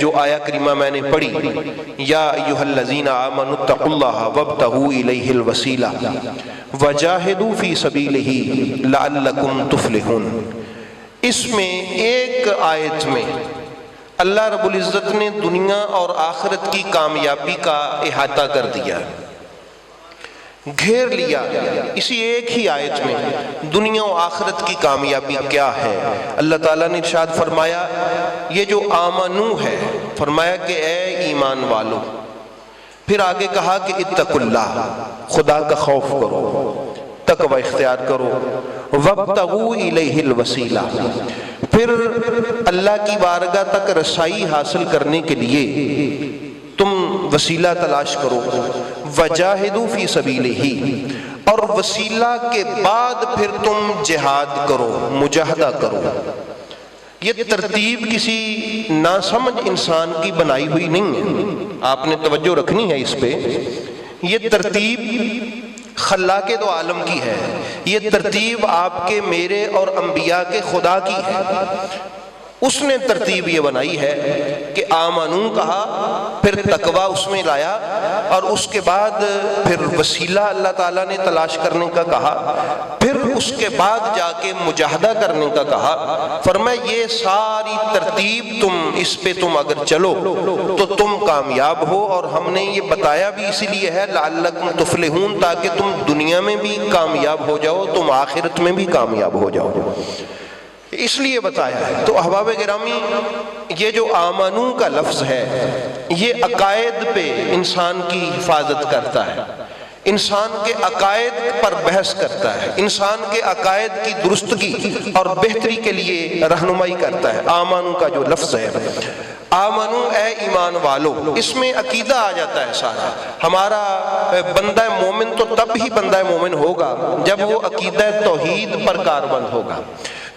جو آیا کریمہ میں نے پڑھی، یا ایھا الذین آمنوا اتقوا اللہ وابتغوا الیہ الوسیلہ وجاہدوا فی سبیلہ لعلکم تفلحون، اس میں ایک آیت میں اللہ رب العزت نے دنیا اور آخرت کی کامیابی کا احاطہ کر دیا، گھیر لیا اسی ایک ہی آیت میں دنیا و آخرت کی کامیابی کیا ہے۔ اللہ تعالیٰ نے ارشاد فرمایا یہ جو آمنو ہے، فرمایا کہ اے ایمان والو، پھر آگے کہا کہ اتقوا اللہ، خدا کا خوف کرو، تقوی اختیار کرو، وابتغوا الیہ الوسیلہ، پھر اللہ کی بارگاہ تک رسائی حاصل کرنے کے لیے تم وسیلہ تلاش کرو، وجاہدوا فی سبیلہ، اور وسیلہ کے بعد پھر تم جہاد کرو، مجاہدہ کرو۔ یہ ترتیب کسی ناسمجھ انسان کی بنائی ہوئی نہیں ہے، آپ نے توجہ رکھنی ہے اس پہ۔ یہ ترتیب خلاق دو عالم کی ہے، یہ ترتیب آپ کے میرے اور انبیاء کے خدا کی ہے۔ اس نے ترتیب یہ بنائی ہے کہ آمنو کہا، پھر تقوی اس میں لایا، اور اس کے بعد پھر وسیلہ اللہ تعالیٰ نے تلاش کرنے کا کہا، پھر اس کے بعد جا کے مجاہدہ کرنے کا کہا۔ فرمایا یہ ساری ترتیب اس پہ تم اگر چلو تو تم کامیاب ہو، اور ہم نے یہ بتایا بھی اسی لیے ہے لعلکم تفلحون، تاکہ تم دنیا میں بھی کامیاب ہو جاؤ، تم آخرت میں بھی کامیاب ہو جاؤ، اس لیے بتایا ہے۔ تو احباب گرامی، یہ جو آمنو کا لفظ ہے یہ عقائد پہ انسان کی حفاظت کرتا ہے، انسان کے عقائد پر بحث کرتا ہے، انسان کے عقائد کی درستگی اور بہتری کے لیے رہنمائی کرتا ہے۔ آمنو کا جو لفظ ہے، آمنو اے ایمان والو، اس میں عقیدہ آ جاتا ہے سارا۔ ہمارا بندہ مومن تو تب ہی بندہ مومن ہوگا جب وہ عقیدہ توحید پر کاربند ہوگا،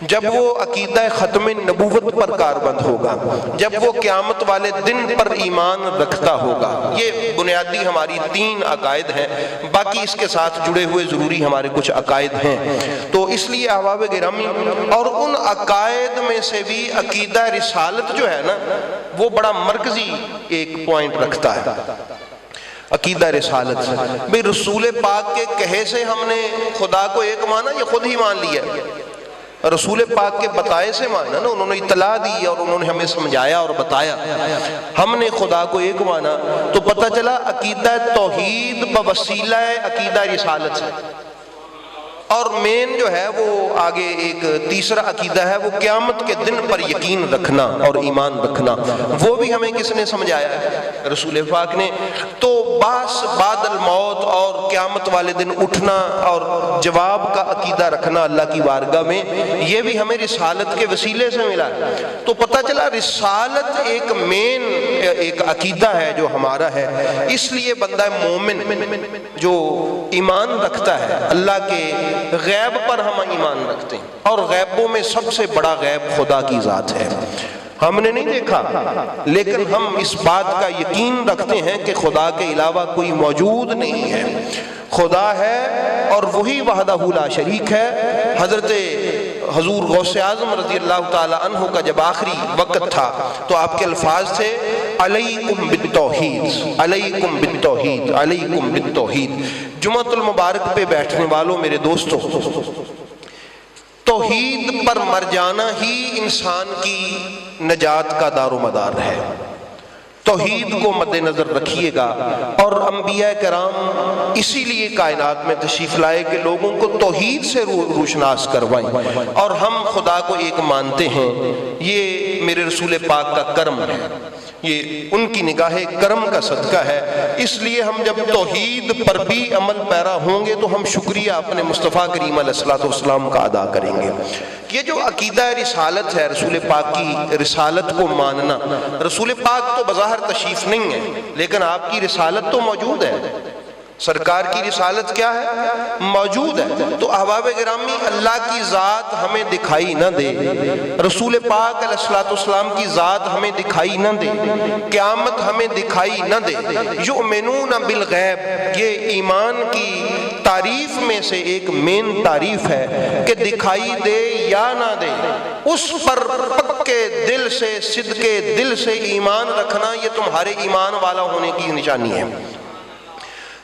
جب وہ عقیدہ ختم نبوت پر کاربند ہوگا، جب وہ قیامت والے دن پر ایمان رکھتا ہوگا۔ یہ بنیادی ہماری 3 عقائد ہیں، باقی اس کے ساتھ جڑے ہوئے ضروری ہمارے کچھ عقائد ہیں۔ تو اس لیے احباب گرامی، اور ان عقائد میں سے بھی عقیدہ رسالت جو ہے نا، وہ بڑا مرکزی ایک پوائنٹ رکھتا ہے۔ عقیدہ رسالت، بھئی رسول پاک کے کہے سے ہم نے خدا کو ایک مانا یا خود ہی مان لیا؟ رسول پاک کے بتائے سے مانا نا، انہوں نے اطلاع دی اور انہوں نے ہمیں سمجھایا اور بتایا، ہم نے خدا کو ایک مانا، تو پتہ چلا عقیدہ توحید بوسیلہ عقیدہ رسالت ہے۔ اور مین جو ہے وہ آگے ایک تیسرا عقیدہ ہے، وہ قیامت کے دن پر یقین رکھنا اور ایمان رکھنا، وہ بھی ہمیں کس نے سمجھایا ہے؟ رسول پاک نے۔ تو باس بعد الموت اور قیامت والے دن اٹھنا اور جواب کا عقیدہ رکھنا اللہ کی بارگاہ میں، یہ بھی ہمیں رسالت کے وسیلے سے ملا ہے۔ تو پتہ چلا رسالت ایک مین ایک عقیدہ ہے جو ہمارا ہے۔ اس لیے بندہ مومن جو ایمان رکھتا ہے اللہ کے غیب پر، ہم ایمان رکھتے ہیں، اور غیبوں میں سب سے بڑا غیب خدا کی ذات ہے۔ ہم نے نہیں دیکھا، لیکن ہم اس بات کا یقین رکھتے ہیں کہ خدا کے علاوہ کوئی موجود نہیں ہے، خدا ہے اور وہی وحدہ لا شریک ہے۔ حضرت حضور غوث اعظم رضی اللہ تعالی عنہ کا جب آخری وقت تھا تو آپ کے الفاظ تھے علیکم بالتوحید، علیکم بالتوحید، علیکم بالتوحید۔ جمعۃ المبارک پہ بیٹھنے والوں میرے دوستوں، توحید پر مر جانا ہی انسان کی نجات کا دار و مدار ہے۔ توحید کو مد نظر رکھیے گا، اور انبیاء کرام اسی لیے کائنات میں تشریف لائے کہ لوگوں کو توحید سے روشناس کروائیں، اور ہم خدا کو ایک مانتے ہیں۔ یہ میرے رسول پاک کا کرم ہے، یہ ان کی نگاہ کرم کا صدقہ ہے۔ اس لیے ہم جب توحید پر بھی عمل پیرا ہوں گے تو ہم شکریہ اپنے مصطفیٰ کریم علیہ الصلوۃ والسلام کا ادا کریں گے۔ یہ جو عقیدہ رسالت ہے، رسول پاک کی رسالت کو ماننا، رسول پاک تو بظاہر تشریف نہیں ہے لیکن آپ کی رسالت تو موجود ہے۔ سرکار کی رسالت کیا ہے؟ موجود ہے۔ تو احباب گرامی، اللہ کی ذات ہمیں دکھائی نہ دے، رسول پاک علیہ الصلوۃ والسلام کی ذات ہمیں دکھائی نہ دے، قیامت ہمیں دکھائی نہ دے، یؤمنون بالغیب، یہ ایمان کی تعریف میں سے ایک مین تعریف ہے کہ دکھائی دے یا نہ دے، اس پر پکے دل سے صدقے دل سے ایمان رکھنا یہ تمہارے ایمان والا ہونے کی نشانی ہے۔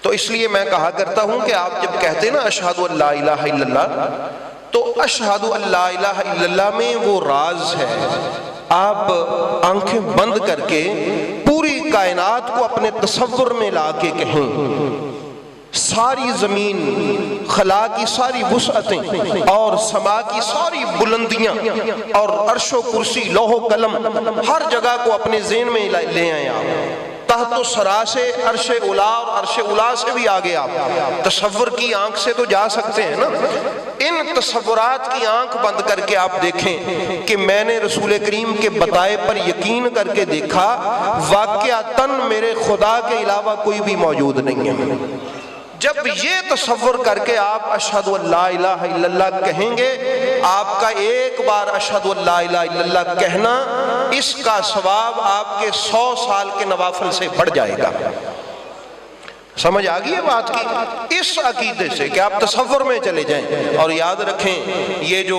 تو اس لیے میں کہا کرتا ہوں کہ آپ جب کہتے ہیں نا اشہد ان لا الہ الا اللہ، تو اشہد ان لا الہ الا اللہ میں وہ راز ہے۔ آپ آنکھیں بند کر کے پوری کائنات کو اپنے تصور میں لا کے کہیں، ساری زمین، خلا کی ساری وسعتیں اور سما کی ساری بلندیاں اور عرش و کرسی لوح و قلم ہر جگہ کو اپنے ذہن میں لے آئیں آپ۔ تحت و سرا سے عرش اولا اور عرش اولا سے بھی آگے آپ تصور کی آنکھ سے تو جا سکتے ہیں نا۔ ان تصورات کی آنکھ بند کر کے آپ دیکھیں کہ میں نے رسول کریم کے بتائے پر یقین کر کے دیکھا واقعتاً میرے خدا کے علاوہ کوئی بھی موجود نہیں ہے۔ جب یہ تصور کر کے آپ اشہد ان لا الہ الا اللہ کہیں گے، آپ کا ایک بار اشہد ان لا الہ الا اللہ کہنا، اس کا ثواب آپ کے 100 سال کے نوافل سے بڑھ جائے گا۔ سمجھ آ گئی ہے بات کی؟ اس عقیدے سے کہ آپ تصور میں چلے جائیں۔ اور یاد رکھیں یہ جو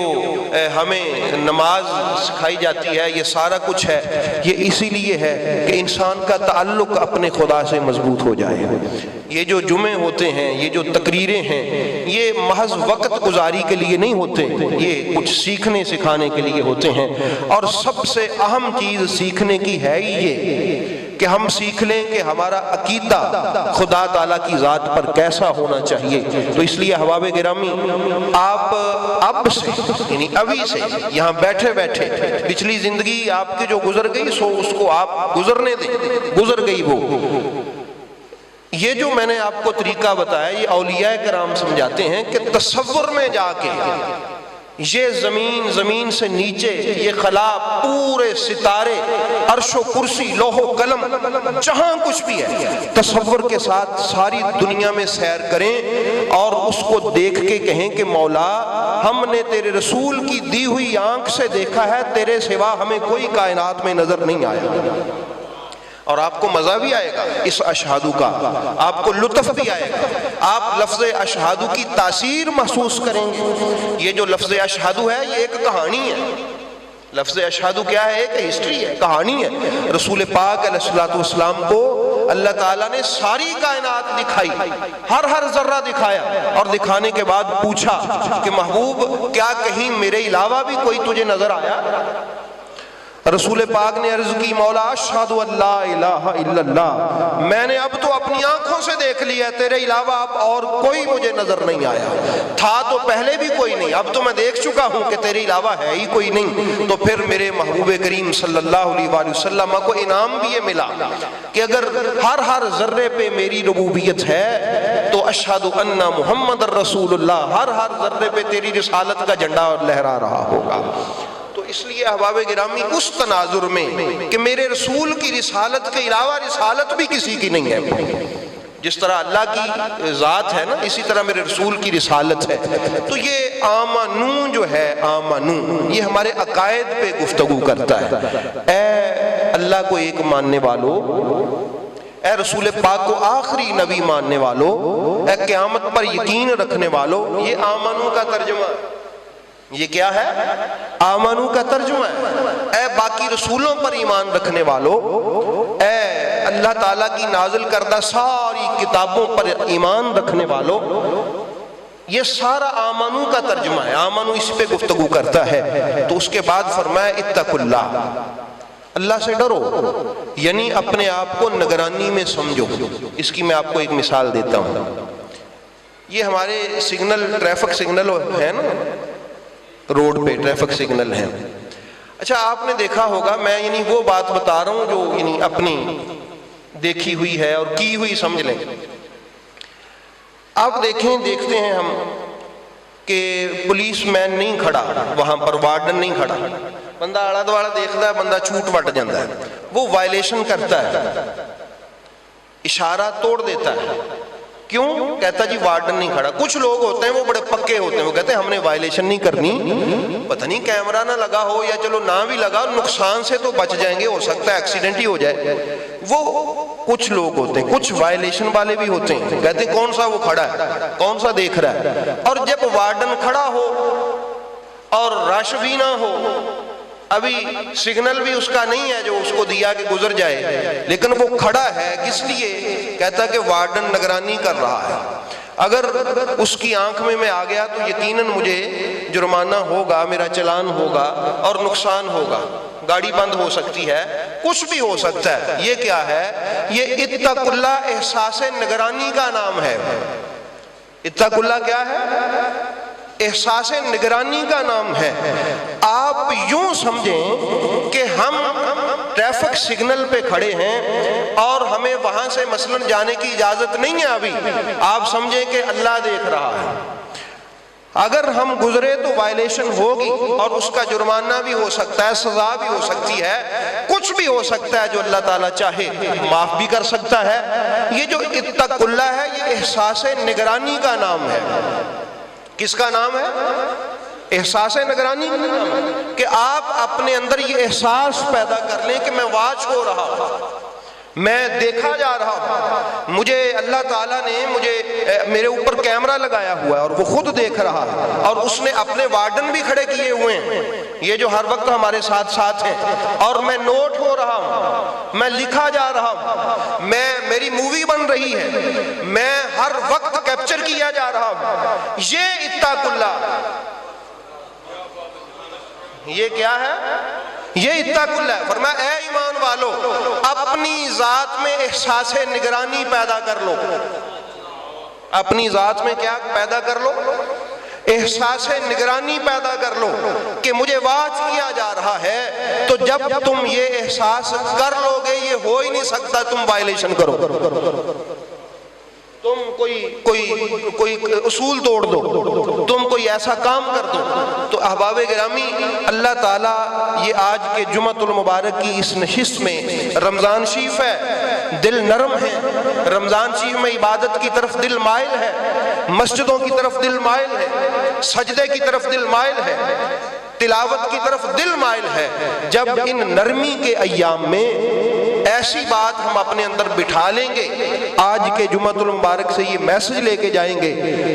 ہمیں نماز سکھائی جاتی ہے، یہ سارا کچھ ہے، یہ اسی لیے ہے کہ انسان کا تعلق اپنے خدا سے مضبوط ہو جائے۔ یہ جو جمعے ہوتے ہیں، یہ جو تقریریں ہیں، یہ محض وقت گزاری کے لیے نہیں ہوتے، یہ کچھ سیکھنے سکھانے کے لیے ہوتے ہیں۔ اور سب سے اہم چیز سیکھنے کی ہے یہ کہ ہم سیکھ لیں کہ ہمارا عقیدہ خدا تعالیٰ کی ذات پر کیسا ہونا چاہیے۔ تو اس لیے احباب گرامی، آپ اب سے یعنی ابھی سے یہاں بیٹھے بیٹھے پچھلی زندگی آپ کی جو گزر گئی سو اس کو آپ گزرنے دیں، گزر گئی وہ۔ یہ جو میں نے آپ کو طریقہ بتایا یہ اولیاء کرام سمجھاتے ہیں کہ تصور میں جا کے یہ زمین سے نیچے، یہ خلا، پورے ستارے، عرش و کرسی، لوح و قلم، جہاں کچھ بھی ہے، تصور کے ساتھ ساری دنیا میں سیر کریں اور اس کو دیکھ کے کہیں کہ مولا ہم نے تیرے رسول کی دی ہوئی آنکھ سے دیکھا ہے، تیرے سوا ہمیں کوئی کائنات میں نظر نہیں آیا۔ اور آپ کو مزہ بھی آئے گا اس اشہادو کا، آپ کو لطف بھی آئے گا، آپ لفظ اشہادو کی تاثیر محسوس کریں گے۔ یہ جو لفظ اشہادو ہے یہ ایک کہانی ہے۔ لفظ اشہادو کیا ہے؟ ایک ہسٹری ہے، کہانی ہے۔ رسول پاک علیہ الصلوۃ والسلام کو اللہ تعالیٰ نے ساری کائنات دکھائی، ہر ذرہ دکھایا، اور دکھانے کے بعد پوچھا کہ محبوب کیا کہیں میرے علاوہ بھی کوئی تجھے نظر آیا؟ رسول پاک نے عرض کی مولا اشہد ان لا الہ الا اللہ، میں نے اب تو اپنی آنکھوں سے دیکھ لیا تیرے علاوہ اب اور کوئی مجھے نظر نہیں آیا، تھا تو پہلے بھی کوئی نہیں، اب تو میں دیکھ چکا ہوں کہ تیرے علاوہ ہے ہی کوئی نہیں۔ تو پھر میرے محبوب کریم صلی اللہ علیہ وآلہ وسلم کو انعام بھی یہ ملا کہ اگر ہر ذرے پہ میری ربوبیت ہے تو اشہد ان محمد الرسول اللہ، ہر ذرے پہ تیری رسالت کا جھنڈا لہرا رہا ہوگا۔ تو اس لیے احباب گرامی اس تناظر میں کہ میرے رسول کی رسالت کے علاوہ رسالت بھی کسی کی نہیں ہے، جس طرح اللہ کی ذات ہے نا اسی طرح میرے رسول کی رسالت ہے۔ تو یہ آمنو جو ہے، آمنو یہ ہمارے عقائد پہ گفتگو کرتا ہے۔ اے اللہ کو ایک ماننے والو، اے رسول پاک کو آخری نبی ماننے والو، اے قیامت پر یقین رکھنے والو، یہ آمنو کا ترجمہ، یہ کیا ہے؟ آمنو کا ترجمہ ہے۔ اے باقی رسولوں پر ایمان رکھنے والو، اے اللہ تعالیٰ کی نازل کردہ ساری کتابوں پر ایمان رکھنے والو، یہ سارا آمنو کا ترجمہ ہے۔ آمنو اس پہ گفتگو کرتا ہے۔ تو اس کے بعد فرمایا اتقوا اللہ، اللہ سے ڈرو، یعنی اپنے آپ کو نگرانی میں سمجھو۔ اس کی میں آپ کو ایک مثال دیتا ہوں۔ یہ ہمارے سگنل، ٹریفک سگنل ہے نا، روڈ پہ ٹریفک سگنل ہیں۔ اچھا آپ نے دیکھا ہوگا، میں یعنی وہ بات بتا رہا ہوں جو یعنی اپنی دیکھی ہوئی ہے اور کی ہوئی سمجھ لیں۔ آپ دیکھتے ہیں ہم کہ پولیس مین نہیں کھڑا وہاں پر، وارڈن نہیں کھڑا، بندہ آڑا دوڑا دیکھتا ہے، بندہ چھوٹ وٹ جاتا ہے، وہ وائلیشن کرتا ہے، اشارہ توڑ دیتا ہے۔ کیوں؟ کہتا جی وارڈن نہیں کھڑا۔ کچھ لوگ ہوتے ہیں وہ بڑے پکے ہوتے ہیں، وہ کہتے ہیں ہم نے وائلیشن نہیں کرنی، پتہ نہیں کیمرہ نہ لگا ہو یا چلو نہ بھی لگا، نقصان سے تو بچ جائیں گے، ہو سکتا ہے ایکسیڈنٹ ہی ہو جائے۔ وہ کچھ لوگ ہوتے ہیں، کچھ وائلیشن والے بھی ہوتے ہیں، کہتے ہیں کون سا وہ کھڑا ہے، کون سا دیکھ رہا ہے۔ اور جب وارڈن کھڑا ہو اور رش بھی نہ ہو ابھی سگنل بھی اس کا نہیں ہے جو اس کو دیا کہ گزر جائے، لیکن وہ کھڑا ہے کس لیے؟ کہتا کہ وارڈن نگرانی کر رہا ہے، اگر اس کی آنکھ میں آ گیا تو یقیناً مجھے جرمانہ ہوگا، میرا چلان ہوگا اور نقصان ہوگا، گاڑی بند ہو سکتی ہے، کچھ بھی ہو سکتا ہے۔ یہ کیا ہے؟ یہ اتق اللہ احساس نگرانی کا نام ہے۔ اتق اللہ کیا ہے؟ احساس نگرانی کا نام ہے۔ آپ یوں سمجھیں کہ ہم ٹریفک سگنل پہ کھڑے ہیں اور ہمیں وہاں سے مثلاً جانے کی اجازت نہیں ہے ابھی، آپ سمجھیں کہ اللہ دیکھ رہا ہے۔ اگر ہم گزرے تو وائلیشن ہوگی اور اس کا جرمانہ بھی ہو سکتا ہے، سزا بھی ہو سکتی ہے، کچھ بھی ہو سکتا ہے جو اللہ تعالیٰ چاہے معاف بھی کر سکتا ہے۔ یہ جو اتق اللہ ہے یہ احساس نگرانی کا نام ہے۔ کس کا نام ہے؟ احساس نگرانی کا نام ہے کہ آپ اپنے اندر یہ احساس پیدا کر لیں کہ میں واچ ہو رہا ہوں، میں دیکھا جا رہا ہوں، مجھے اللہ تعالیٰ نے میرے اوپر کیمرہ لگایا ہوا ہے اور وہ خود دیکھ رہا ہے، اور اس نے اپنے وارڈن بھی کھڑے کیے ہوئے ہیں یہ جو ہر وقت ہمارے ساتھ ہیں، اور میں نوٹ ہو رہا ہوں، میں لکھا جا رہا ہوں، میری مووی بن رہی ہے، میں ہر وقت کیپچر کیا جا رہا ہوں۔ یہ اتق اللہ، یہ کیا ہے؟ یہ اتق اللہ ہے۔ فرمایا اے ایمان والو اپنی ذات میں احساس نگرانی پیدا کر لو۔ اپنی ذات میں کیا پیدا کر لو؟ احساس نگرانی پیدا کر لو کہ مجھے واچ کیا جا رہا ہے۔ تو جب تم یہ احساس کر لو گے یہ ہو ہی نہیں سکتا تم وائلیشن کرو، تم کوئی اصول توڑ دو، تم کوئی ایسا کام کر دو۔ تو احباب گرامی، اللہ تعالیٰ یہ آج کے جمعۃ المبارک کی اس نشست میں، رمضان شریف ہے، دل نرم ہے، رمضان شریف میں عبادت کی طرف دل مائل ہے، مسجدوں کی طرف دل مائل ہے، سجدے کی طرف دل مائل ہے، تلاوت کی طرف دل مائل ہے۔ جب ان نرمی کے ایام میں ایسی بات ہم اپنے اندر بٹھا لیں گے، آج کے جمعۃ المبارک سے یہ میسج لے کے جائیں گے،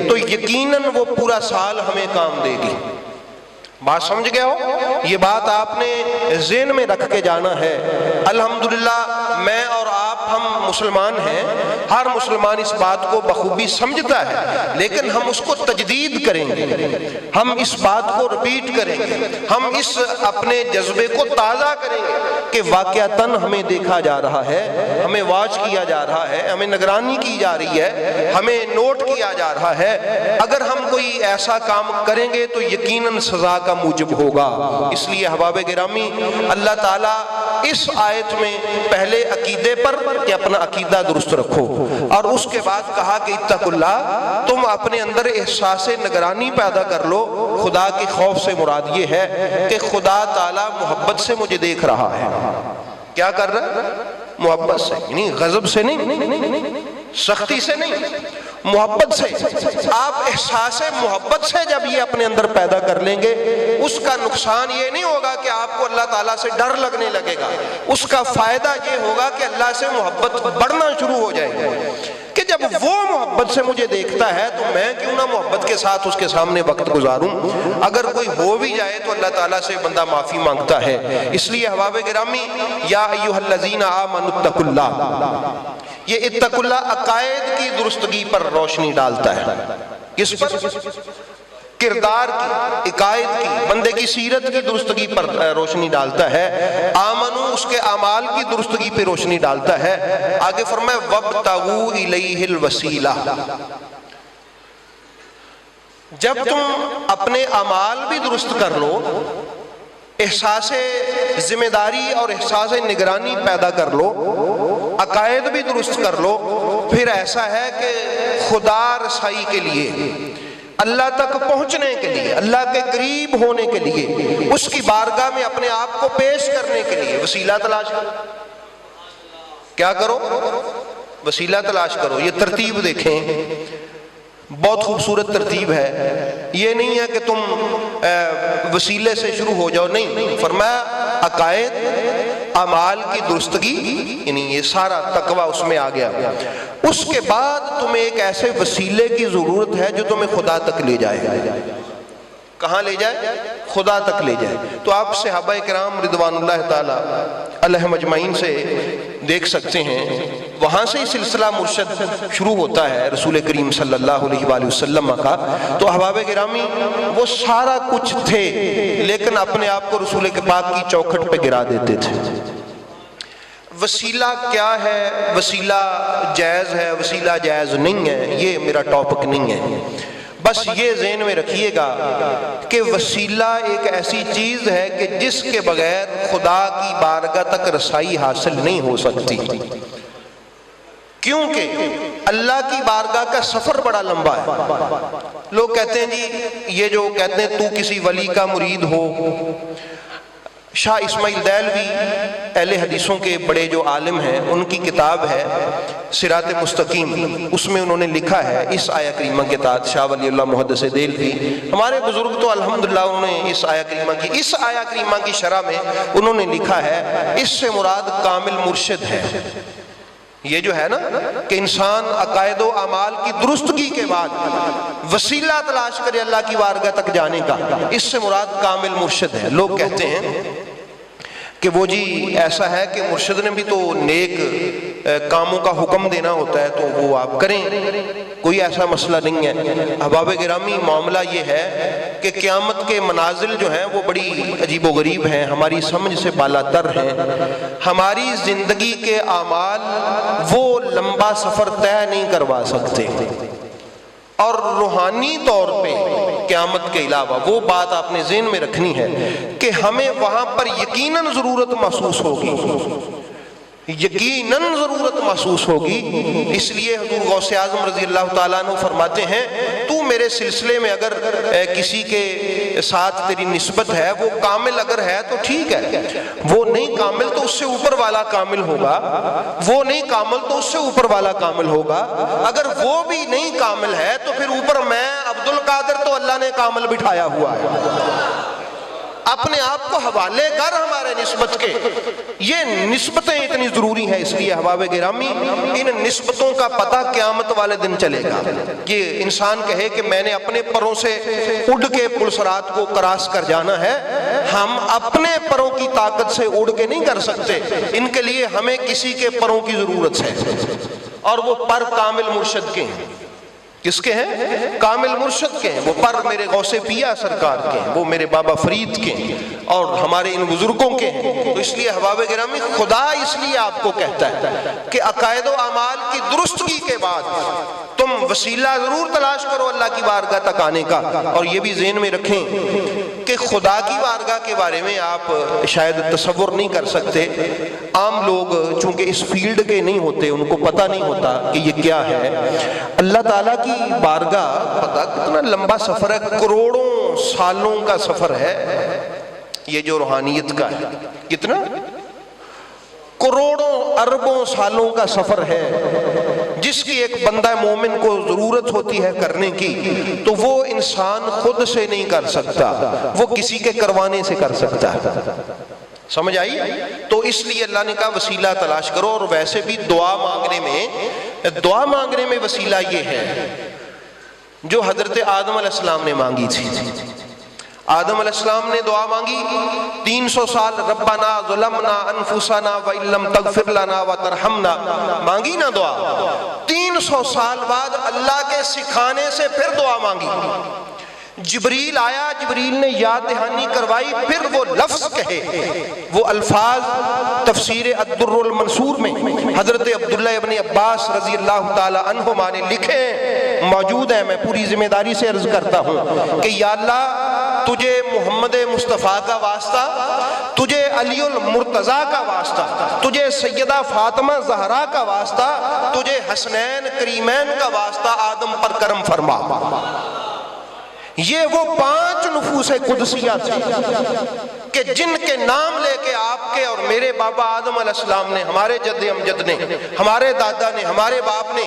تو یقیناً وہ پورا سال ہمیں کام دے گی۔ بات سمجھ گئے ہو؟ یہ بات آپ نے ذہن میں رکھ کے جانا ہے۔ الحمدللہ میں اور آپ ہم مسلمان ہیں، ہر مسلمان اس بات کو بخوبی سمجھتا ہے، لیکن ہم اس کو تجدید کریں گے، ہم اس بات کو ریپیٹ کریں گے، ہم اس اپنے جذبے کو تازہ کریں گے کہ واقعتاً ہمیں دیکھا جا رہا ہے، ہمیں واچ کیا جا رہا ہے، ہمیں نگرانی کی جا رہی ہے، ہمیں نوٹ کیا جا رہا ہے۔ اگر ہم کوئی ایسا کام کریں گے تو یقیناً سزا کا موجب ہوگا۔ اس لیے احباب گرامی، اللہ تعالیٰ اس آیت میں پہلے عقیدے پر کہ اپنا عقیدہ درست رکھو، اور اس کے بعد کہا کہ اتق اللہ، تم اپنے اندر احساس نگرانی پیدا کر لو۔ خدا کے خوف سے مراد یہ ہے کہ خدا تعالیٰ محبت سے مجھے دیکھ رہا ہے۔ کیا کر رہا ہے؟ محبت سے، یعنی غضب سے نہیں، سختی سے نہیں، محبت سے۔ آپ احساس محبت سے جب یہ اپنے اندر پیدا کر لیں گے، اس کا نقصان یہ نہیں ہوگا کہ آپ کو اللہ تعالیٰ سے ڈر لگنے لگے گا، اس کا فائدہ یہ ہوگا کہ اللہ سے محبت بڑھنا شروع ہو جائے گی کہ جب وہ محبت سے مجھے دیکھتا ہے تو میں کیوں نہ محبت کے ساتھ اس کے سامنے وقت گزاروں۔ اگر کوئی ہو بھی جائے تو اللہ تعالیٰ سے بندہ معافی مانگتا ہے۔ اس لیے احباب گرامی، یا ایھا الذین آمنوا اتقوا اللہ، یہ اتق اللہ عقائد کی درستگی پر روشنی ڈالتا ہے۔ کس پر؟ کردار کی، عقائد کی، بندے کی سیرت کی درستگی پر روشنی ڈالتا ہے۔ آمنو اس کے اعمال کی درستگی پہ روشنی ڈالتا ہے۔ آگے فرمایا وابتغوا الیہ الوسیلہ، جب تم اپنے اعمال بھی درست کر لو، احساس ذمہ داری اور احساس نگرانی پیدا کر لو، عقائد بھی درست کر لو، پھر ایسا ہے کہ خدا رسائی کے لیے، اللہ تک پہنچنے کے لیے، اللہ کے قریب ہونے کے لیے، اس کی بارگاہ میں اپنے آپ کو پیش کرنے کے لیے وسیلہ تلاش کرو۔ کیا کرو؟ وسیلہ تلاش کرو۔ یہ ترتیب دیکھیں، بہت خوبصورت ترتیب ہے۔ یہ نہیں ہے کہ تم وسیلے سے شروع ہو جاؤ، نہیں، فرمایا عقائد، اعمال کی درستگی، یعنی یہ سارا تقوی اس میں آ گیا۔ اس کے بعد تمہیں ایک ایسے وسیلے کی ضرورت ہے جو تمہیں خدا تک لے جائے۔ کہاں لے جائے؟ خدا تک لے جائے۔ تو آپ صحابہ کرام رضوان اللہ تعالی علیہم اجمعین سے دیکھ سکتے ہیں، وہاں سے ہی سلسلہ مرشد شروع ہوتا ہے رسول کریم صلی اللہ علیہ وآلہ وسلم کا۔ تو احباب گرامی وہ سارا کچھ تھے، لیکن اپنے آپ کو رسول کے پاک کی چوکھٹ پہ گرا دیتے تھے۔ وسیلہ کیا ہے؟ وسیلہ جائز ہے، وسیلہ جائز نہیں ہے، یہ میرا ٹاپک نہیں ہے۔ بس یہ ذہن میں رکھیے گا کہ وسیلہ ایک ایسی چیز ہے کہ جس کے بغیر خدا کی بارگاہ تک رسائی حاصل نہیں ہو سکتی، کیونکہ اللہ کی بارگاہ کا سفر بڑا لمبا ہے۔ لوگ کہتے ہیں جی، یہ جو کہتے ہیں تو کسی ولی کا مرید ہو، شاہ اسماعیل دہلوی اہل حدیثوں کے بڑے جو عالم ہیں، ان کی کتاب ہے صراط مستقیم، اس میں انہوں نے لکھا ہے اس آیہ کریمہ کے تحت، شاہ ولی اللہ محدث دہلوی ہمارے بزرگ تو الحمدللہ انہوں نے اس آیہ کریمہ کی شرح میں انہوں نے لکھا ہے، اس سے مراد کامل مرشد ہے۔ یہ جو ہے نا کہ انسان عقائد و اعمال کی درستگی کے بعد وسیلہ تلاش کرے اللہ کی بارگاہ تک جانے کا، اس سے مراد کامل مرشد ہے۔ لوگ کہتے ہیں کہ وہ جی ایسا ہے کہ مرشد نے بھی تو نیک کاموں کا حکم دینا ہوتا ہے تو وہ آپ کریں، کوئی ایسا مسئلہ نہیں ہے۔ احباب گرامی معاملہ یہ ہے کہ قیامت کے منازل جو ہیں وہ بڑی عجیب و غریب ہیں، ہماری سمجھ سے بالا تر ہیں۔ ہماری زندگی کے اعمال وہ لمبا سفر طے نہیں کروا سکتے، اور روحانی طور پہ قیامت کے علاوہ وہ بات آپ نے ذہن میں رکھنی ہے کہ ہمیں وہاں پر یقیناً ضرورت محسوس ہوگی، یقیناً ضرورت محسوس ہوگی۔ اس لیے حضور غوث اعظم رضی اللہ تعالیٰ عنہ فرماتے ہیں، تو میرے سلسلے میں اگر کسی کے ساتھ تیری نسبت ہے، وہ کامل اگر ہے تو ٹھیک ہے، وہ نہیں کامل تو اس سے اوپر والا کامل ہوگا، وہ نہیں کامل تو اس سے اوپر والا کامل ہوگا، اگر وہ بھی نہیں کامل ہے تو پھر اوپر میں عبد القادر تو اللہ نے کامل بٹھایا ہوا ہے۔ اپنے آپ کو حوالے کر ہمارے نسبت کے، یہ نسبتیں اتنی ضروری ہیں۔ اس لیے احباب گرامی ان نسبتوں کا پتہ قیامت والے دن چلے گا۔ یہ انسان کہے کہ میں نے اپنے پروں سے اڑ کے پلسرات کو کراس کر جانا ہے، ہم اپنے پروں کی طاقت سے اڑ کے نہیں کر سکتے، ان کے لیے ہمیں کسی کے پروں کی ضرورت ہے، اور وہ پر کامل مرشد کے ہیں۔ کس کے ہیں؟ کامل مرشد کے ہیں۔ وہ پر میرے غوث پیا سرکار کے ہیں، وہ میرے بابا فرید کے ہیں، اور ہمارے ان بزرگوں کے ہیں۔ تو اس لیے احباب گرامی خدا اس لیے آپ کو کہتا ہے کہ عقائد و اعمال کی درستگی کے بعد تم وسیلہ ضرور تلاش کرو اللہ کی بارگاہ تک آنے کا۔ اور یہ بھی ذہن میں رکھیں کہ خدا کی بارگاہ کے بارے میں آپ شاید تصور نہیں کر سکتے، عام لوگ چونکہ اس فیلڈ کے نہیں ہوتے، ان کو پتہ نہیں ہوتا کہ یہ کیا ہے۔ اللہ تعالیٰ کی بارگاہ پتہ کتنا لمبا سفر ہے، کروڑوں سالوں کا سفر ہے یہ جو روحانیت کا ہے، کتنا؟ کروڑوں اربوں سالوں کا سفر ہے، جس کی ایک بندہ مومن کو ضرورت ہوتی ہے کرنے کی، تو وہ انسان خود سے نہیں کر سکتا، وہ کسی کے کروانے سے کر سکتا ہے۔ سمجھ آئی؟ تو اس لیے اللہ نے کہا وسیلہ تلاش کرو۔ اور ویسے بھی دعا مانگنے میں وسیلہ یہ ہے جو حضرت آدم علیہ السلام نے مانگی تھی۔ آدم علیہ السلام نے دعا مانگی 300 سال، ربنا ظلمنا انفسنا وان لم تغفر لنا وترحمنا، مانگی نا دعا۔ 300 سال بعد اللہ کے سکھانے سے پھر دعا مانگی۔ جبریل آیا، جبریل نے یاد دہانی کروائی، پھر وہ لفظ کہے، وہ الفاظ تفسیر الدر المنصور میں حضرت عبداللہ ابن عباس رضی اللہ تعالی عنہما نے لکھے موجود ہیں۔ میں پوری ذمہ داری سے عرض کرتا ہوں کہ یا اللہ، تجھے محمد مصطفیٰ کا واسطہ، تجھے علی المرتضیٰ کا واسطہ، تجھے سیدہ فاطمہ زہرا کا واسطہ، تجھے حسنین کریمین کا واسطہ، آدم پر کرم فرما۔ یہ وہ 5 نفوس قدسیہ تھے کہ جن کے نام لے کے آپ کے اور میرے بابا آدم علیہ السلام نے، ہمارے جد امجد نے، ہمارے دادا نے، ہمارے باپ نے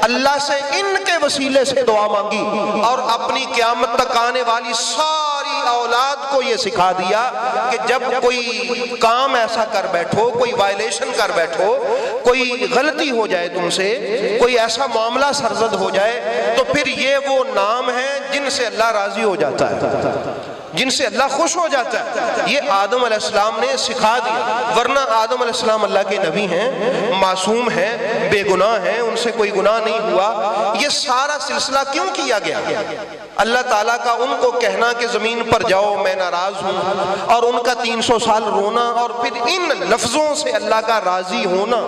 اللہ سے ان کے وسیلے سے دعا مانگی، اور اپنی قیامت تک آنے والی ساری اولاد کو یہ سکھا دیا کہ جب کوئی کام ایسا کر بیٹھو، کوئی وائلیشن کر بیٹھو، کوئی غلطی ہو جائے تم سے، کوئی ایسا معاملہ سرزد ہو جائے، تو پھر یہ وہ نام ہیں جن سے اللہ راضی ہو جاتا ہے، جن سے اللہ خوش ہو جاتا ہے۔ یہ آدم علیہ السلام نے سکھا دیا، ورنہ آدم علیہ السلام اللہ کے نبی ہیں، معصوم ہیں، بے گناہ ہیں، ان سے کوئی گناہ نہیں ہوا۔ یہ سارا سلسلہ کیوں کیا گیا؟ اللہ تعالیٰ کا ان کو کہنا کہ زمین پر جاؤ میں ناراض ہوں، اور ان کا 300 سال رونا، اور پھر ان لفظوں سے اللہ کا راضی ہونا،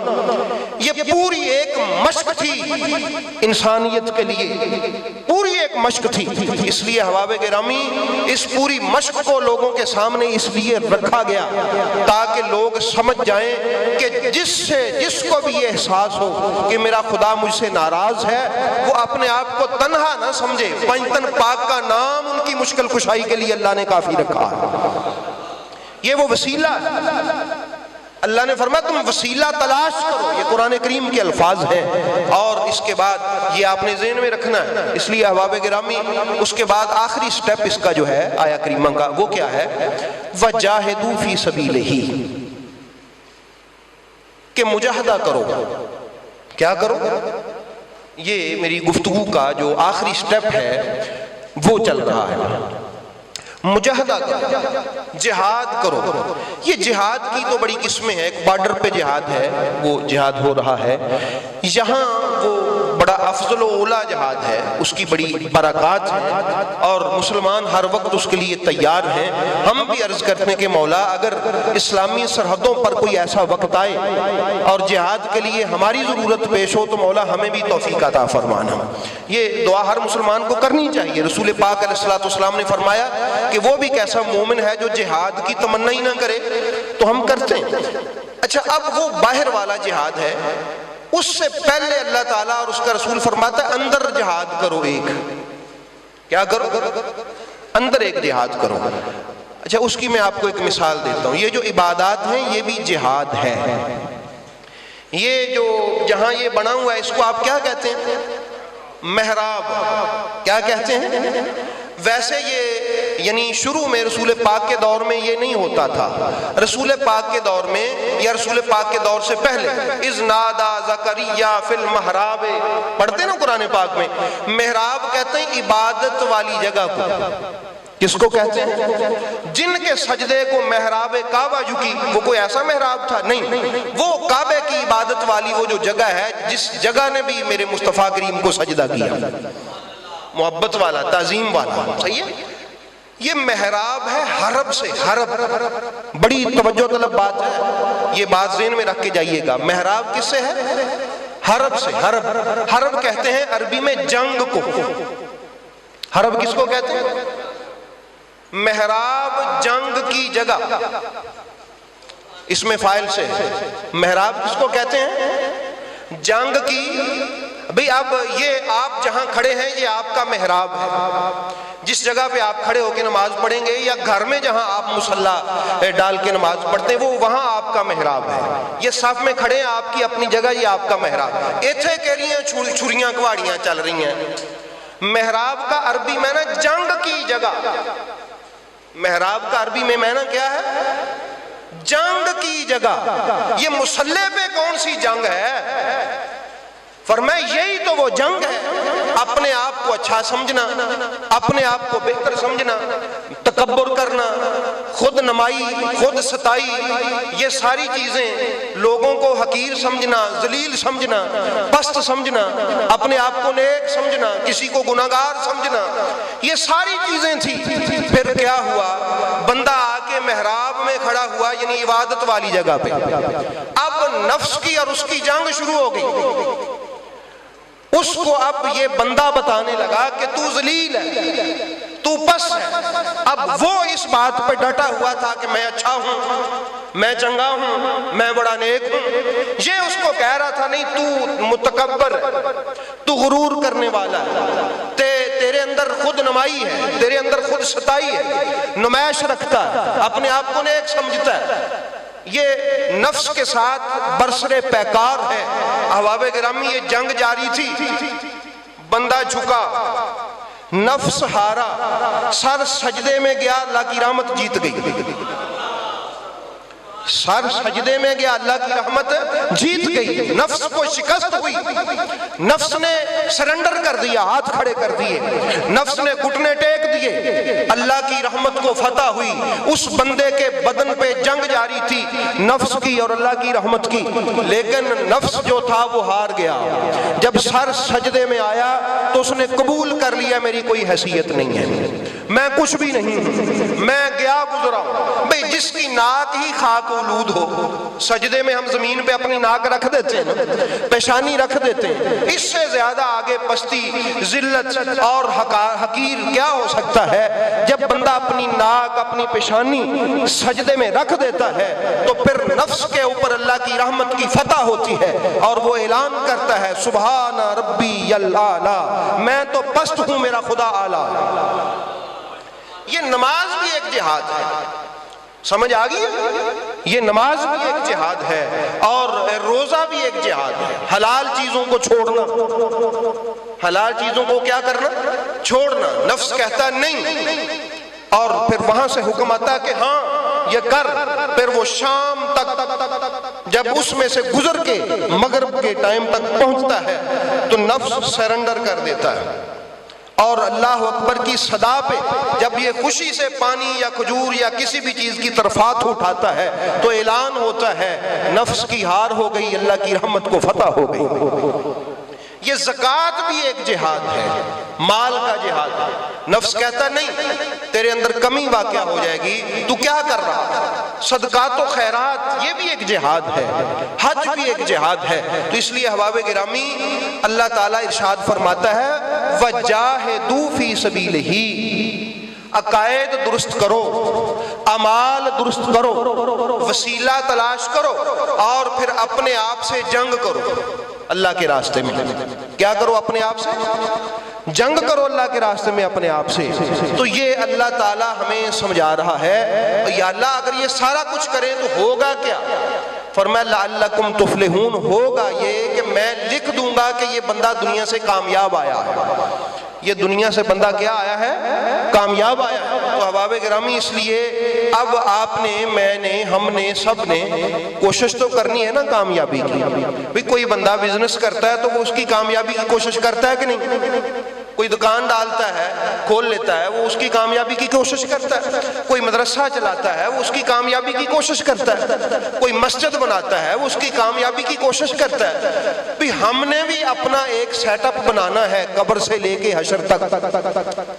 یہ پوری ایک مشق تھی انسانیت کے لیے، پوری ایک مشق تھی۔ اس لیے احباب گرامی اس پوری مشق کو لوگوں کے سامنے اس لیے رکھا گیا تاکہ لوگ سمجھ جائیں کہ جس کو بھی یہ احساس ہو کہ میرا خدا مجھ سے ناراض ہے، وہ اپنے آپ کو تنہا نہ سمجھے۔ پنجتن پاک کا نام ان کی مشکل کشائی کے لیے اللہ نے کافی رکھا ہے، یہ وہ وسیلہ ہے۔ اللہ نے فرمایا تم وسیلہ تلاش کرو، یہ قرآن کریم کے الفاظ ہیں، اور اس کے بعد یہ آپ نے ذہن میں رکھنا ہے۔ اس لیے احباب گرامی اس کے بعد آخری سٹیپ اس کا جو ہے آیا کریمہ کا، وہ کیا ہے؟ وَجَاهِدُوا فِي سَبِيلِهِ، کہ مجاہدہ کرو۔ کیا کرو؟ یہ میری گفتگو کا جو آخری سٹیپ ہے وہ چل رہا ہے، مجاہدہ کرو، جہاد کرو۔ یہ جہاد کی تو بڑی قسمیں ہیں، ایک بارڈر پہ جہاد ہے، وہ جہاد ہو رہا ہے، یہاں وہ بڑا افضل و اعلیٰ جہاد ہے، اس کی بڑی برکات ہیں، اور مسلمان ہر وقت اس کے لیے تیار ہیں۔ ہم بھی عرض کرتے ہیں کہ مولا اگر اسلامی سرحدوں پر کوئی ایسا وقت آئے اور جہاد کے لیے ہماری ضرورت پیش ہو تو مولا ہمیں بھی توفیق عطا فرمانا۔ یہ دعا ہر مسلمان کو کرنی چاہیے۔ رسول پاک علیہ السلام نے فرمایا کہ وہ بھی کیسا مومن ہے جو جہاد کی تمنا ہی نہ کرے، تو ہم کرتے ہیں۔ اچھا، اب وہ باہر والا جہاد ہے، اس سے پہلے اللہ تعالیٰ اور اس کا رسول فرماتا ہے اندر جہاد کرو، ایک کیا کرو؟ اندر ایک جہاد کرو۔ اچھا، اس کی میں آپ کو ایک مثال دیتا ہوں۔ یہ جو عبادات ہیں یہ بھی جہاد ہے۔ یہ جو جہاں یہ بنا ہوا ہے اس کو آپ کیا کہتے ہیں؟ محراب۔ کیا کہتے ہیں؟ ویسے یہ یعنی شروع میں رسول پاک کے دور میں یہ نہیں ہوتا تھا، رسول پاک کے دور میں یا رسول پاک کے دور سے پہلے اذ نادا زکریا فی المحراب، پڑھتے نا قرآن پاک میں، محراب کہتے ہیں عبادت والی جگہ کو۔ کس کو کہتے ہیں؟ جن کے سجدے کو محراب کعبہ جو کی، وہ کوئی ایسا محراب تھا؟ نہیں، وہ کعبے کی عبادت والی وہ جو جگہ ہے جس جگہ نے بھی میرے مصطفیٰ کریم کو سجدہ کیا، محبت والا، تعظیم والا، صحیح ہے؟ یہ محراب ہے حرب سے، حرب بڑی توجہ طلب بات ہے، یہ بات ذہن میں رکھ کے جائیے گا۔ محراب کس سے ہے؟ حرب سے۔ حرب، حرب کہتے ہیں عربی میں جنگ کو۔ حرب کس کو کہتے ہیں؟ محراب جنگ کی جگہ، اس میں فاعل سے ہے۔ محراب کس کو کہتے ہیں؟ جنگ کی۔ بھئی اب یہ آپ جہاں کھڑے ہیں یہ آپ کا محراب ہے، جس جگہ پہ آپ کھڑے ہو کے نماز پڑھیں گے، یا گھر میں جہاں آپ مصلی ڈال کے نماز پڑھتے ہیں وہ وہاں آپ کا محراب ہے۔ یہ صف میں کھڑے ہیں آپ کی اپنی جگہ، یہ آپ کا محراب ہے۔ ایتھے کہہ رہی ہیں چھریاں کواڑیاں چل رہی ہیں۔ محراب کا عربی معنی جنگ کی جگہ۔ محراب کا عربی میں معنی کیا ہے؟ جنگ کی جگہ۔ یہ مصلی پہ کون سی جنگ ہے؟ فرمایا یہی تو وہ جنگ ہے، اپنے آپ کو اچھا سمجھنا، اپنے آپ کو بہتر سمجھنا، تکبر کرنا، خود نمائی، خود ستائی، یہ ساری چیزیں، لوگوں کو حقیر سمجھنا، ذلیل سمجھنا، پست سمجھنا، اپنے آپ کو نیک سمجھنا، کسی کو گناہگار سمجھنا، یہ ساری چیزیں تھیں۔ پھر کیا ہوا؟ بندہ آ کے محراب میں کھڑا ہوا، یعنی عبادت والی جگہ پہ۔ اب نفس کی اور اس کی جنگ شروع ہو گئی۔ اس کو اب یہ بندہ بتانے لگا کہ تو ذلیل ہے، تو پس ہے۔ اب وہ اس بات پہ ڈٹا ہوا تھا کہ میں اچھا ہوں، میں چنگا ہوں، میں بڑا نیک ہوں۔ یہ اس کو کہہ رہا تھا نہیں، تو متکبر ہے، تو غرور کرنے والا ہے، تیرے اندر خود نمائی ہے، تیرے اندر خود ستائی ہے، نمائش رکھتا ہے، اپنے آپ کو نیک سمجھتا ہے۔ یہ نفس کے ساتھ برسر پیکار ہے۔ احباب گرامی یہ جنگ جاری تھی، بندہ جھکا، نفس ہارا، سر سجدے میں گیا، اللہ کی رحمت جیت گئی۔ سر سجدے میں گیا، اللہ کی رحمت جیت گئی، نفس کو شکست ہوئی، نفس نے سرنڈر کر دیا، ہاتھ کھڑے کر دیے، نفس نے گھٹنے ٹیک دیے، اللہ کی رحمت کو فتح ہوئی۔ اس بندے کے بدن پہ جنگ جاری تھی، نفس کی اور اللہ کی رحمت کی، لیکن نفس جو تھا وہ ہار گیا۔ جب سر سجدے میں آیا تو اس نے قبول کر لیا میری کوئی حیثیت نہیں ہے، میں کچھ بھی نہیں ہوں، میں گیا گزرا ہوں۔ بھئی جس کی ناک ہی خاک آلود ہو، سجدے میں ہم زمین پہ اپنی ناک رکھ دیتے ہیں، پیشانی رکھ دیتے ہیں، اس سے زیادہ آگے پستی، ذلت اور حقیر کیا ہو سکتا ہے؟ جب بندہ اپنی ناک، اپنی پیشانی سجدے میں رکھ دیتا ہے تو پھر نفس کے اوپر اللہ کی رحمت کی فتح ہوتی ہے اور وہ اعلان کرتا ہے سبحان ربی الاعلی، میں تو پست ہوں، میرا خدا اعلیٰ۔ یہ نماز بھی ایک جہاد ہے، سمجھ آ گئی؟ یہ نماز بھی ایک جہاد ہے اور روزہ بھی ایک جہاد ہے۔ حلال چیزوں کو چھوڑنا، حلال چیزوں کو کیا کرنا؟ چھوڑنا۔ نفس کہتا نہیں، اور پھر وہاں سے حکم آتا ہے کہ ہاں یہ کر، پھر وہ شام تک جب اس میں سے گزر کے مغرب کے ٹائم تک پہنچتا ہے تو نفس سرنڈر کر دیتا ہے، اور اللہ اکبر کی صدا پہ جب یہ خوشی سے پانی یا کھجور یا کسی بھی چیز کی طرف ہاتھ اٹھاتا ہے تو اعلان ہوتا ہے نفس کی ہار ہو گئی، اللہ کی رحمت کو فتح ہو گئی۔ یہ زکوٰۃ بھی ایک جہاد ہے، مال کا جہاد ہے۔ نفس کہتا نہیں، تیرے اندر کمی واقع ہو جائے گی، تو کیا کر رہا ہے؟ صدقات و خیرات، یہ بھی ایک جہاد ہے، حج بھی ایک جہاد ہے۔ تو اس لیے احباب گرامی اللہ تعالیٰ ارشاد فرماتا ہے وَجَاهِدُوا فِي سَبِيلِهِ، عقائد درست کرو، اعمال درست کرو، وسیلہ تلاش کرو، اور پھر اپنے آپ سے جنگ کرو اللہ کے راستے میں۔ کیا کرو؟ اپنے آپ سے جنگ کرو اللہ کے راستے میں اپنے آپ سے۔ تو یہ اللہ تعالیٰ ہمیں سمجھا رہا ہے یا اللہ اگر یہ سارا کچھ کریں تو ہوگا کیا؟ فرمایا لعلکم تفلحون، ہوگا یہ کہ میں لکھ دوں گا کہ یہ بندہ دنیا سے کامیاب آیا ہے، یہ دنیا سے بندہ کیا آیا ہے؟ کامیاب آیا ہے۔ تو احباب گرامی اس لیے اب آپ نے، میں نے، ہم نے، سب نے کوشش تو کرنی ہے نا کامیابی کی۔ بھی کوئی بندہ بزنس کرتا ہے تو وہ اس کی کامیابی کی کوشش کرتا ہے کہ نہیں؟ کوئی دکان ڈالتا ہے، کھول لیتا ہے، وہ اس کی کامیابی کی کوشش کرتا ہے۔ کوئی مدرسہ چلاتا ہے، وہ اس کی کامیابی کی کوشش کرتا ہے۔ کوئی مسجد بناتا ہے، وہ اس کی کامیابی کی کوشش کرتا ہے۔ بھی ہم نے بھی اپنا ایک سیٹ اپ بنانا ہے قبر سے لے کے حشر تک،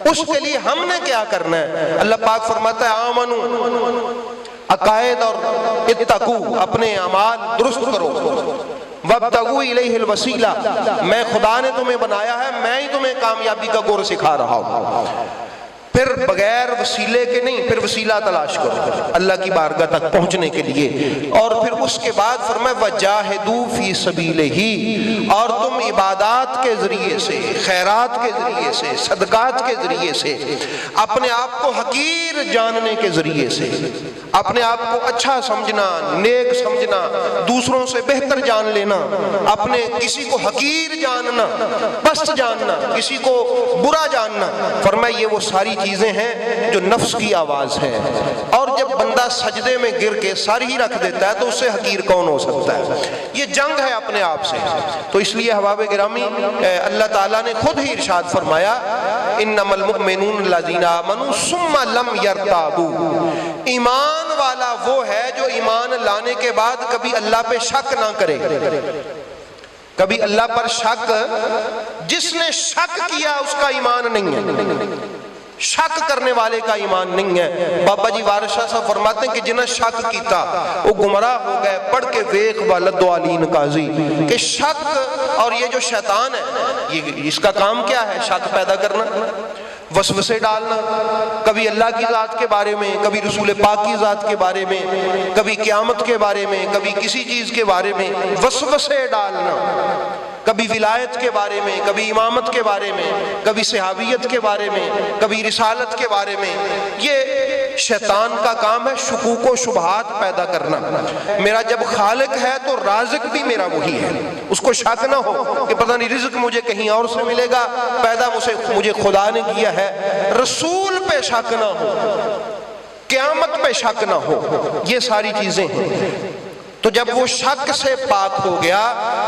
اس کے لیے ہم نے کیا کرنا ہے؟ اللہ پاک فرماتا ہے آمنو، عقائد اور اتقو، اپنے اعمال درست کرو، وابتغوا الیہ الوسیلہ، میں خدا نے تمہیں بنایا ہے، میں ہی تمہیں کامیابی کا گور سکھا رہا ہوں۔ پھر بغیر وسیلے کے نہیں، پھر وسیلہ تلاش کرو اللہ کی بارگاہ تک پہنچنے کے لیے۔ اور پھر اس کے بعد فرمایا وَجَاهِدُوا فِي سَبِيلِهِ، اور تم عبادات کے ذریعے سے، خیرات کے ذریعے سے، صدقات کے ذریعے سے، اپنے آپ کو حقیر جاننے کے ذریعے سے، اپنے آپ کو اچھا سمجھنا، نیک سمجھنا، دوسروں سے بہتر جان لینا، اپنے کسی کو حقیر جاننا، پست جاننا، کسی کو برا جاننا، فرمایا یہ وہ ساری چیزیں ہیں جو نفس کی آواز ہے۔ اور جب بندہ سجدے میں گر کے سر ہی رکھ دیتا ہے تو اس سے حقیر کون ہو سکتا ہے؟ یہ جنگ ہے اپنے آپ سے۔ تو اس لیے احباب گرامی اللہ تعالیٰ نے خود ہی ارشاد فرمایا انما المؤمنون الذین آمنوا ثم لم یرتابوا، ایمان والا وہ ہے جو ایمان لانے کے بعد کبھی اللہ پہ شک نہ کرے۔ کبھی اللہ پر شک، جس نے شک کیا اس کا ایمان نہیں ہے، شک کرنے والے کا ایمان نہیں ہے۔ بابا جی وارث شاہ صاحب فرماتے ہیں کہ جنہیں شک کیتا وہ گمراہ ہو گئے، پڑھ کے ویخ والد علین قاضی، کہ شک اور یہ جو شیطان ہے یہ اس کا کام کیا ہے؟ شک پیدا کرنا، وسوسے ڈالنا، کبھی اللہ کی ذات کے بارے میں، کبھی رسول پاک کی ذات کے بارے میں، کبھی قیامت کے بارے میں، کبھی کسی چیز کے بارے میں وسوسے ڈالنا، کبھی ولایت کے بارے میں، کبھی امامت کے بارے میں، کبھی صحابیت کے بارے میں، کبھی رسالت کے بارے میں۔ یہ شیطان کا کام ہے، شکوک و شبہات پیدا کرنا۔ میرا جب خالق ہے تو رازق بھی میرا وہی ہے، اس کو شک نہ ہو کہ پتہ نہیں رزق مجھے کہیں اور سے ملے گا، پیدا مجھے خدا نے کیا ہے۔ رسول پہ شک نہ ہو قیامت پہ شک نہ ہو، یہ ساری چیزیں ہیں۔ تو جب وہ شک سے پاک ہو گیا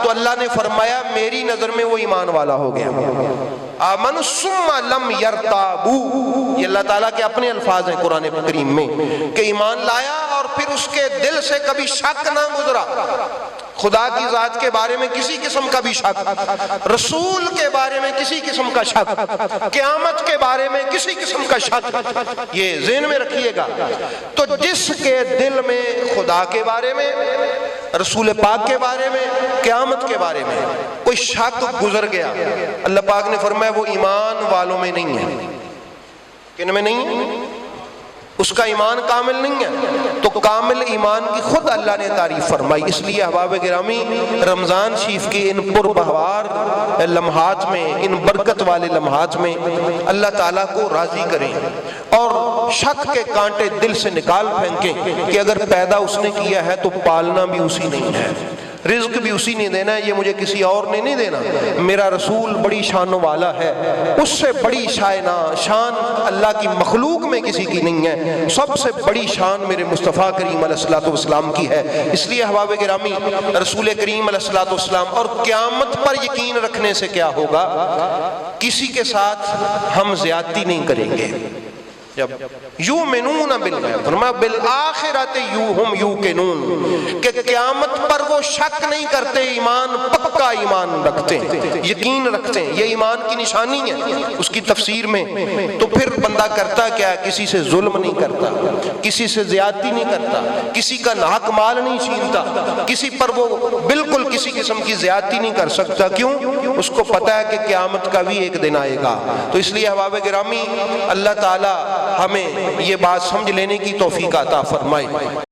تو اللہ نے فرمایا میری نظر میں وہ ایمان والا ہو گیا۔ آمن ثم لم یرتابوا، یہ اللہ تعالیٰ کے اپنے الفاظ ہیں قرآن کریم میں، کہ ایمان لایا اور پھر اس کے دل سے کبھی شک نہ گزرا، خدا کی ذات کے بارے میں کسی قسم کا بھی شک، رسول کے بارے میں کسی قسم کا شک، قیامت کے بارے میں کسی قسم کا شک، یہ ذہن میں رکھیے گا۔ تو جس کے دل میں خدا کے بارے میں، رسول پاک کے بارے میں، قیامت کے بارے میں کوئی شک گزر گیا، اللہ پاک نے فرمایا وہ ایمان والوں میں نہیں ہے۔ کن میں نہیں ہے؟ اس کا ایمان کامل نہیں ہے۔ تو کامل ایمان کی خود اللہ نے تعریف فرمائی۔ اس لیے احباب گرامی، رمضان شریف کے ان پربہار لمحات میں، ان برکت والے لمحات میں اللہ تعالیٰ کو راضی کریں اور شک کے کانٹے دل سے نکال پھینکیں کہ اگر پیدا اس نے کیا ہے تو پالنا بھی اسی نہیں ہے، رزق بھی اسی نے دینا ہے، یہ مجھے کسی اور نے نہیں دینا۔ میرا رسول بڑی شانوں والا ہے، اس سے بڑی شان اللہ کی مخلوق میں کسی کی نہیں ہے، سب سے بڑی شان میرے مصطفیٰ کریم علیہ الصلوۃ والسلام کی ہے۔ اس لیے احباب گرامی، رسول کریم علیہ الصلوۃ والسلام اور قیامت پر یقین رکھنے سے کیا ہوگا؟ کسی کے ساتھ ہم زیادتی نہیں کریں گے۔ جب یؤمنون بالغیب، فرمایا بالآخرۃ ہم یوقنون، کہ قیامت پر وہ شک نہیں کرتے، ایمان پکا ایمان رکھتے ہیں، یقین رکھتے ہیں۔ یہ ایمان کی نشانی ہے۔ اس کی تفسیر میں تو پھر بندہ کرتا کیا ہے؟ کسی سے ظلم نہیں کرتا، کسی سے زیادتی نہیں کرتا، کسی کا ناحق مال نہیں چھینتا، کسی پر وہ بالکل کسی قسم کی زیادتی نہیں کر سکتا۔ کیوں؟ اس کو پتہ ہے کہ قیامت کا بھی ایک دن آئے گا۔ تو اس لیے احباب گرامی، اللہ تعالیٰ ہمیں یہ بات سمجھ لینے کی توفیق عطا فرمائے۔